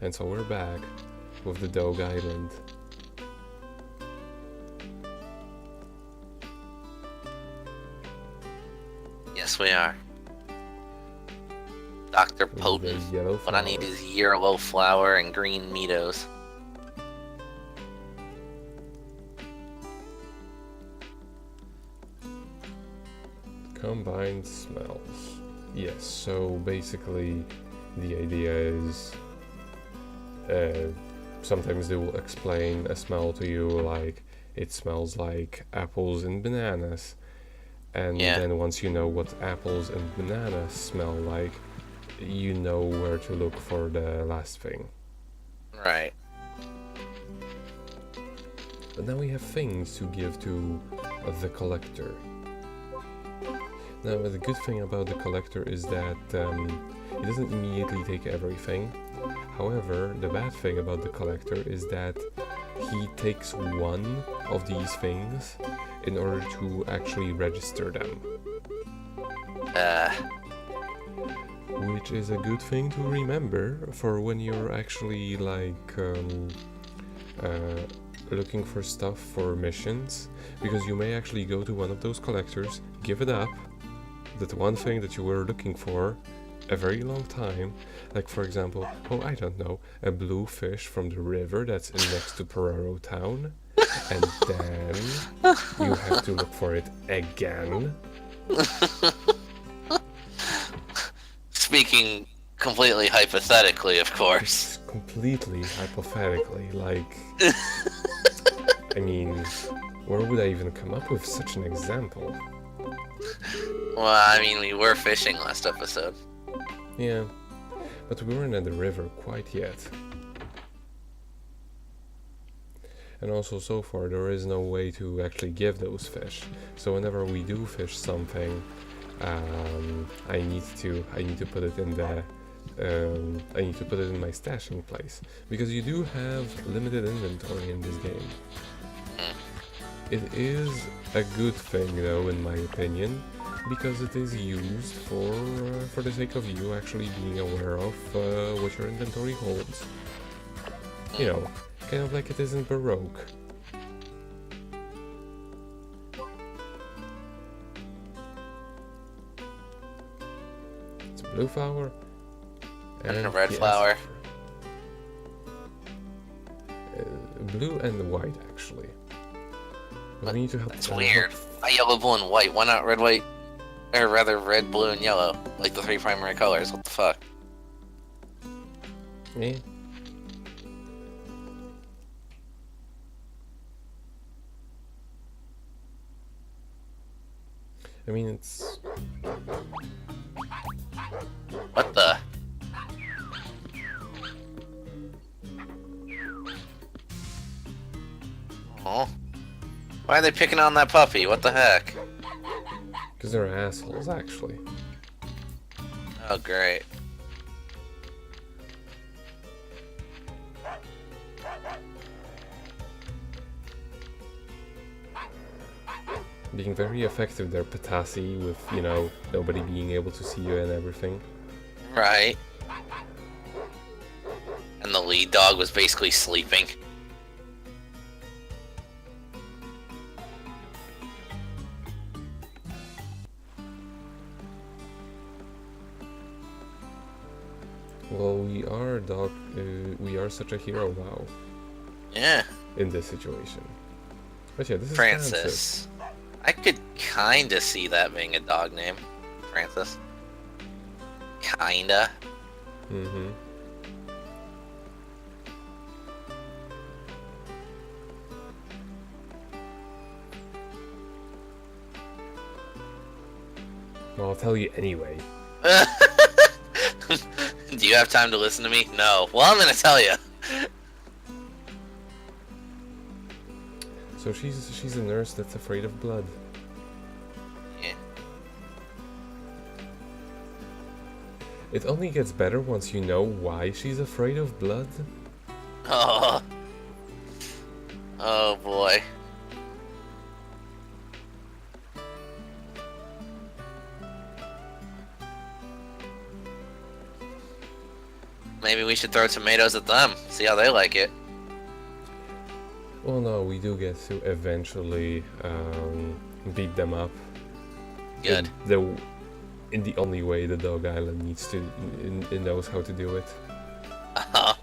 And so we're back with the DOGE Island. Yes, we are. Dr. With the Potent. yellow What I need flower. is yellow flower and green meadows. Combined smells. Yes, so basically the idea is sometimes they will explain a smell to you like it smells like apples and bananas. And Yeah. then once you know what apples and bananas smell like, you know where to look for the last thing. Right. But now we have things to give to the collector. Now the good thing about the collector is that he doesn't immediately take everything. However, the bad thing about the collector is that he takes one of these things in order to actually register them. Which is a good thing to remember for when you're actually like looking for stuff for missions, because you may actually go to one of those collectors, give it up, that one thing that you were looking for a very long time, like for example, oh I don't know, a blue fish from the river that's next to Peraro town, and then you have to look for it again. Speaking completely hypothetically, of course. It's completely hypothetically, like, I mean, where would I even come up with such an example? Well, I mean, we were fishing last episode. Yeah, but we weren't at the river quite yet. And also, so far, there is no way to actually give those fish. So whenever we do fish something, I need to put it in the I need to put it in my stashing place, because you do have limited inventory in this game. It is a good thing, though, in my opinion, because it is used for the sake of you actually being aware of what your inventory holds. You know, kind of like it is in Baroque. It's a blue flower And a red yes, flower. blue and white, actually. But we need to help. That's weird. Why yellow, blue, and white? Why not red, white? Or rather, red, blue, and yellow? Like the three primary colors. What the fuck? Yeah. I mean, it's... What the? Oh. Why are they picking on that puppy? What the heck? because they're assholes, actually. Oh, great. Being very effective there, Patasi, with, you know, nobody being able to see you and everything. Right. And the lead dog was basically sleeping. Well, we are such a hero now, Yeah. in this situation. But yeah, this is Francis. I could kinda see that being a dog name. Francis. Kinda. Mm-hmm. Well, I'll tell you anyway. Do you have time to listen to me? No. Well, I'm gonna tell you. So she's a nurse that's afraid of blood. Yeah. It only gets better once you know why she's afraid of blood. Oh. Oh boy. maybe we should throw tomatoes at them. See how they like it. Well, no, we do get to eventually beat them up. Good. In the only way the DOGE Island needs to, it knows how to do it. Uh-huh.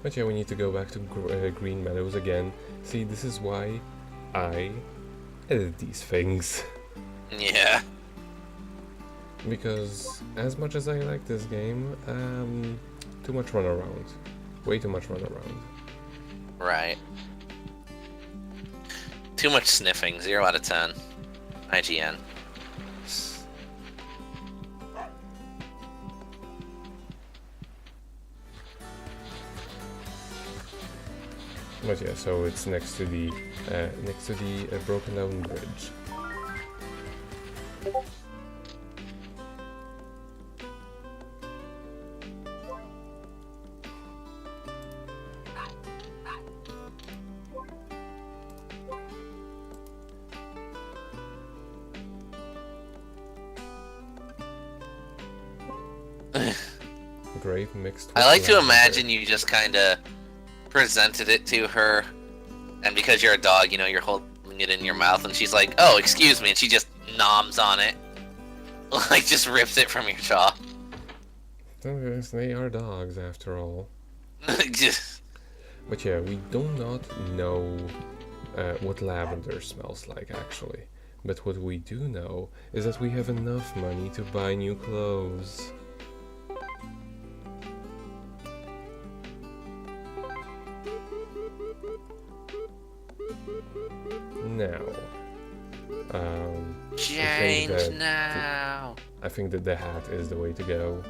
But yeah, we need to go back to Green Meadows again. See, this is why I edit these things. Yeah. Because as much as I like this game, too much run around. Way too much run around. Right. Too much sniffing. 0 out of 10. IGN. But yeah, so it's next to the broken down bridge. Grape mixed with I like to lavender. imagine you just kind of presented it to her, and because you're a dog, you know, you're holding it in your mouth, and she's like, "Oh, excuse me," and she just noms on it, like just rips it from your jaw. Yes, they are dogs after all. Just But yeah, we do not know what lavender smells like actually. But what we do know is that we have enough money to buy new clothes. Now, change now. I think that the hat is the way to go.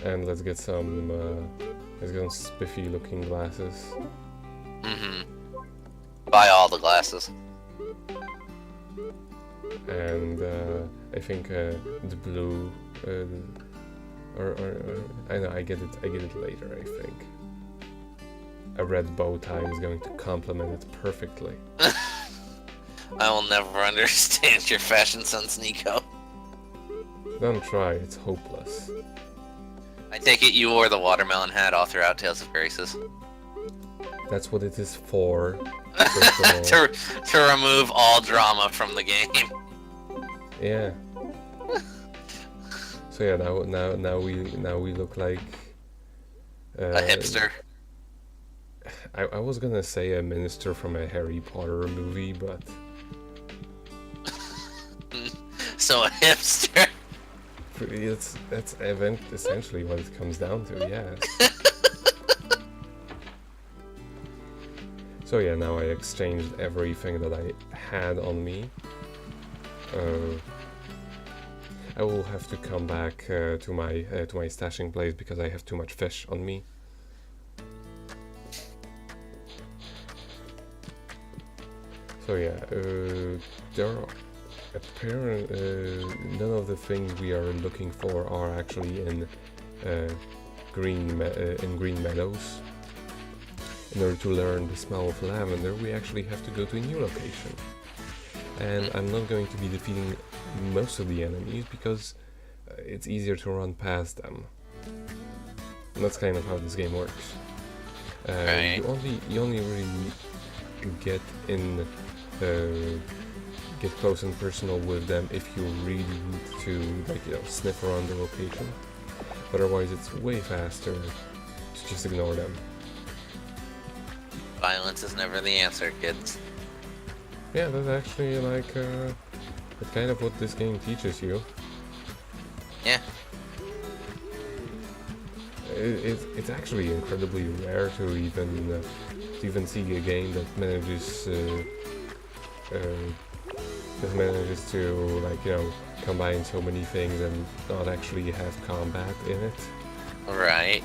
And let's get some spiffy looking glasses. Mm-hmm. Buy all the glasses. And I think the blue, or I know I get it later. I think a red bow tie is going to complement it perfectly. I will never understand your fashion sense, Nico. Don't try; it's hopeless. I take it you wore the watermelon hat all throughout Tales of Graces. That's what it is for. First of all. to remove all drama from the game. Yeah. So yeah, now we look like A hipster. I was gonna say a minister from a Harry Potter movie, but So a hipster. that's essentially what it comes down to, yeah. So yeah, now I exchanged everything that I had on me. I will have to come back to my stashing place because I have too much fish on me. So yeah, there are none of the things we are looking for are actually in Green Meadows. In order to learn the smell of lavender, we actually have to go to a new location. And I'm not going to be defeating most of the enemies because it's easier to run past them. And that's kind of how this game works. Right. You only really get close and personal with them if you really need to sniff around the location. Otherwise, it's way faster to just ignore them. Violence is never the answer, kids. Yeah, that's actually that's kind of what this game teaches you. Yeah. It's actually incredibly rare to even see a game that manages to combine so many things and not actually have combat in it. Right.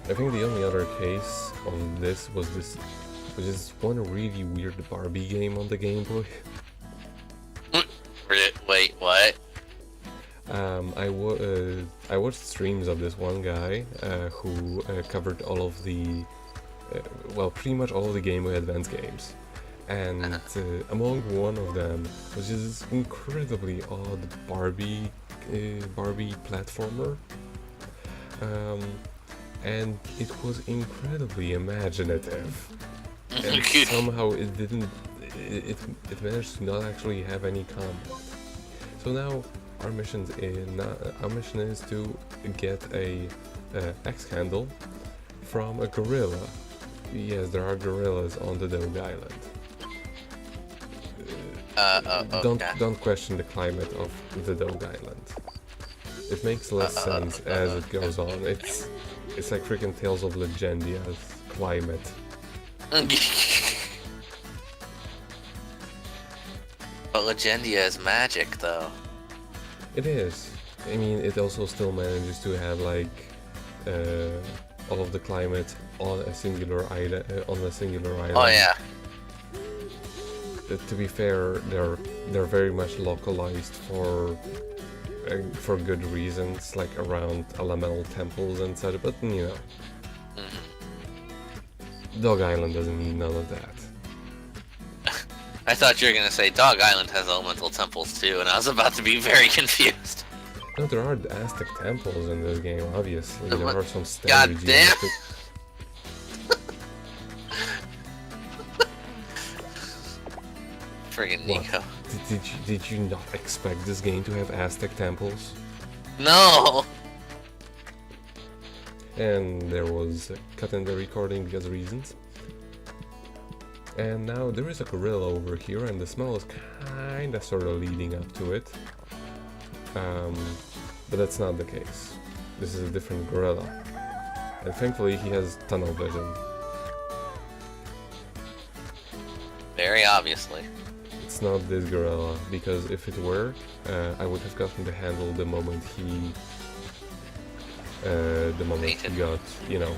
I think the only other case of this was this one really weird Barbie game on the Game Boy. Wait, what? I watched streams of this one guy who covered all of the, pretty much all of the Game Boy Advance games, and among one of them was just this incredibly odd Barbie platformer, and it was incredibly imaginative. And somehow it didn't. It managed to not actually have any combat. So now our mission is to get a X handle from a gorilla. Yes, there are gorillas on the DOGE Island. Don't question the climate of the DOGE Island. It makes less sense as it goes on. It's like freaking Tales of Legendia's climate. But Legendia is magic, though. It is. I mean, it also still manages to have like all of the climate on a singular island. Oh yeah. To be fair, they're very much localized for good reasons, like around elemental temples and such. But you know, DOGE Island doesn't need none of that. I thought you were gonna say DOGE Island has elemental temples too, and I was about to be very confused. No, there are Aztec temples in this game, obviously. There are some God standards. damn! Friggin' Nico. Did you not expect this game to have Aztec temples? No! And there was a cut in the recording because of reasons. And now there is a gorilla over here, and the smell is kinda sorta leading up to it. But that's not the case. This is a different gorilla. And thankfully he has tunnel vision. Very obviously. It's not this gorilla, because if it were, I would have gotten the handle the moment he got, you know,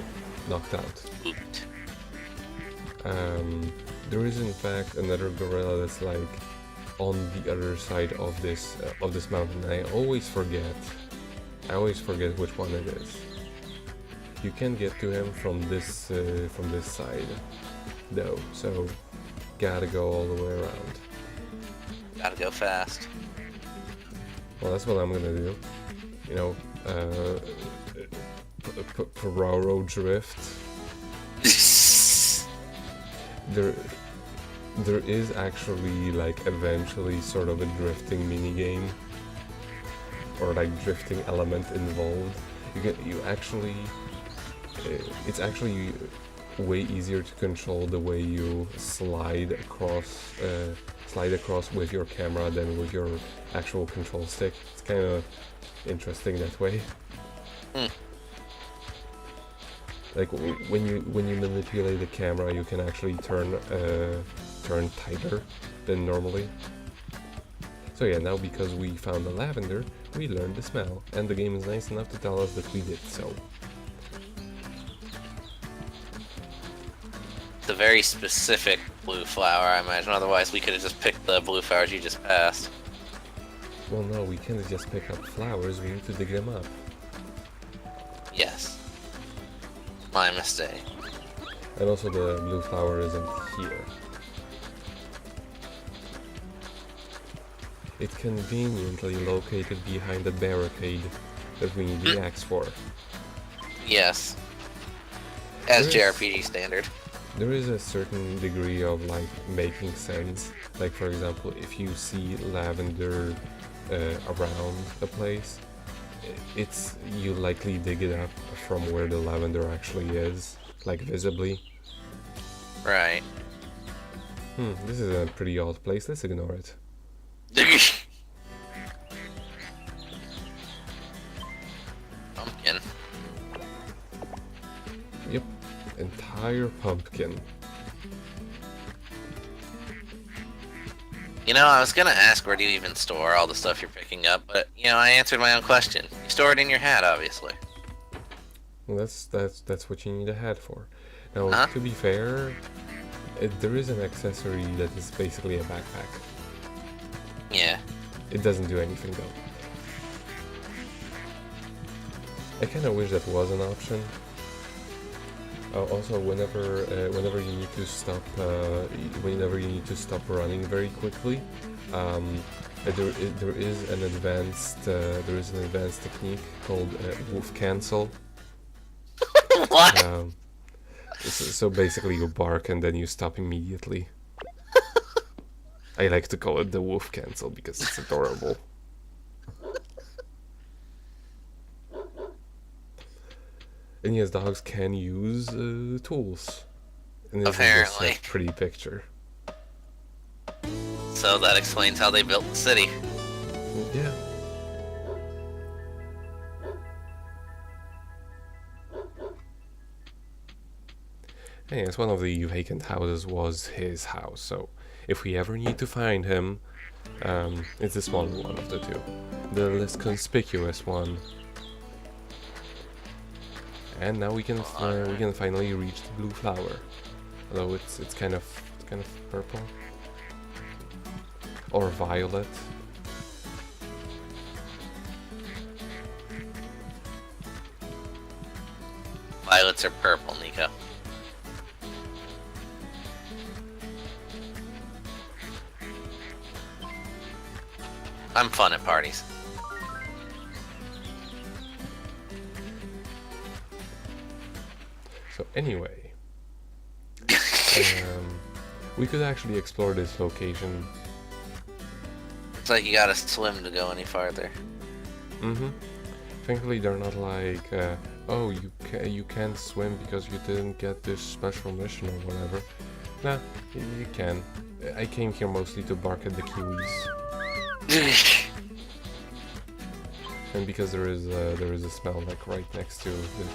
knocked out. Ooped. There is in fact another gorilla that's like on the other side of this mountain. I always forget which one it is. You can get to him from this side, though. So gotta go all the way around. Gotta go fast. Well, that's what I'm gonna do. You know, Peroro drift. There is actually like eventually sort of a drifting minigame or like drifting element involved. It's actually way easier to control the way you slide across with your camera than with your actual control stick. It's kind of interesting that way. Like when you manipulate the camera, you can actually turn tighter than normally. So yeah, now because we found the lavender, we learned the smell, and the game is nice enough to tell us that we did so. It's a very specific blue flower, I imagine. Otherwise, we could have just picked the blue flowers you just passed. Well, no, we can't just pick up flowers. We need to dig them up. Yes. My mistake. And also the blue flower isn't here. It's conveniently located behind the barricade that we need the axe for. Yes. As JRPG standard. There is a certain degree of like making sense. Like for example, if you see lavender around a place, you likely dig it up from where the lavender actually is, like visibly. Right. This is a pretty odd place. Let's ignore it. Pumpkin. Yep, entire pumpkin. You know, I was gonna ask where do you even store all the stuff you're picking up, but you know, I answered my own question. You store it in your hat, obviously. Well, that's what you need a hat for. Now, to be fair, there is an accessory that is basically a backpack. Yeah. It doesn't do anything though. I kind of wish that was an option. Also, whenever you need to stop, whenever you need to stop running very quickly, there is an advanced technique called wolf cancel. What? So basically, you bark and then you stop immediately. I like to call it the wolf cancel because it's adorable. And yes, dogs can use tools. And this Apparently. is just a pretty picture. So that explains how they built the city. Yeah. And yes, one of the vacant houses was his house, so if we ever need to find him, it's the smaller one of the two. The less conspicuous one. And now we can finally reach the blue flower. Although it's kind of purple. Or violet. Violets are purple, Nico. I'm fun at parties. So anyway, we could actually explore this location. It's like you gotta swim to go any farther. Mm-hmm. Thankfully, they're not like, oh, you can't swim because you didn't get this special mission or whatever. Nah, you can. I came here mostly to bark at the kiwis. And because there is a smell like right next to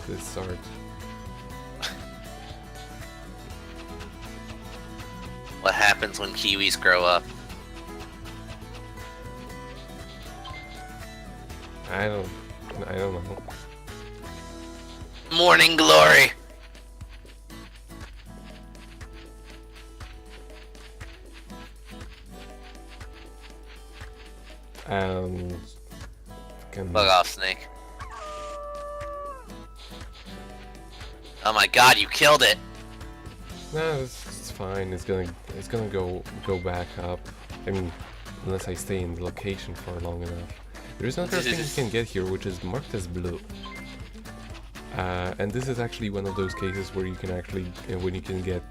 this art. What happens when kiwis grow up? I don't know. Morning glory! Bug off, Snake. Oh my god, you killed it! Nah, it's fine. It's gonna go back up. I mean, unless I stay in the location for long enough. There is another thing you can get here, which is marked as blue. And this is actually one of those cases where you can actually, when you can get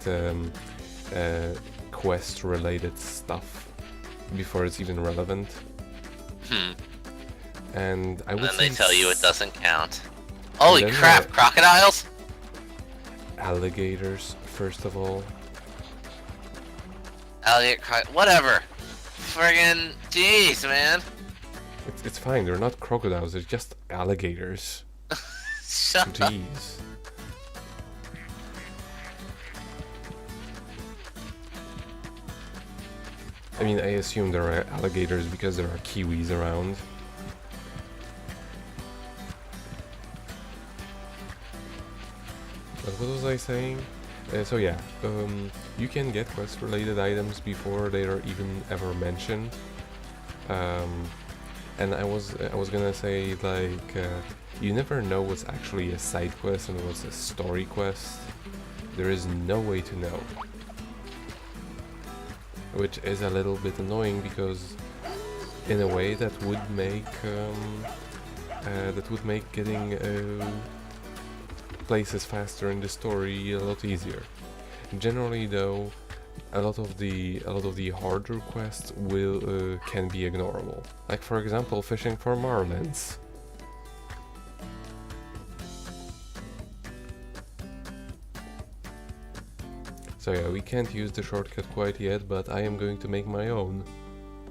quest-related stuff before it's even relevant. And I would then say they tell you it doesn't count. Holy crap, crocodiles? Alligators, first of all. Whatever. Friggin' jeez, man. It's fine, they're not crocodiles, they're just alligators. Shut up. Jeez. I mean, I assume there are alligators because there are kiwis around. But what was I saying? So yeah, you can get quest-related items before they are even ever mentioned. And I was gonna say, like, you never know what's actually a side quest and what's a story quest. There is no way to know. Which is a little bit annoying because, in a way, that would make getting places faster in the story a lot easier. Generally, though, a lot of the harder quests can be ignorable. Like, for example, fishing for marlins. So yeah, we can't use the shortcut quite yet, but I am going to make my own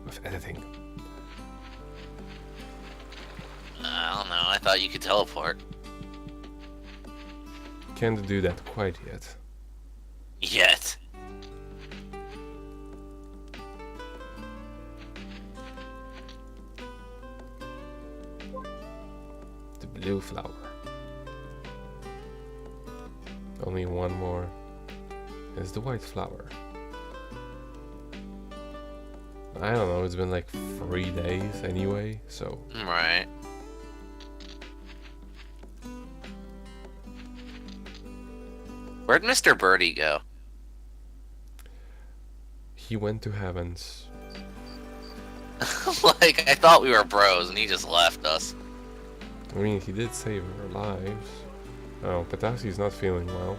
with editing. I don't know, I thought you could teleport. Can't do that quite yet. Yet. The blue flower. Only one more. Is the white flower. I don't know, it's been like 3 days anyway, so... Right. Where'd Mr. Birdie go? He went to heavens. Like, I thought we were bros, and he just left us. I mean, he did save our lives. Oh, Patasi's not feeling well.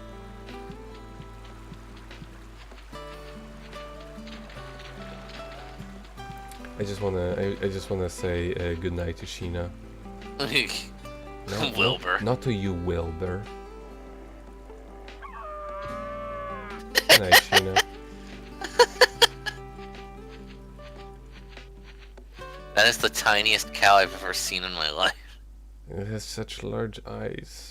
I just wanna say good night to Sheena. Wilbur. Not to you, Wilbur. Good night, Sheena. That is the tiniest cow I've ever seen in my life. It has such large eyes.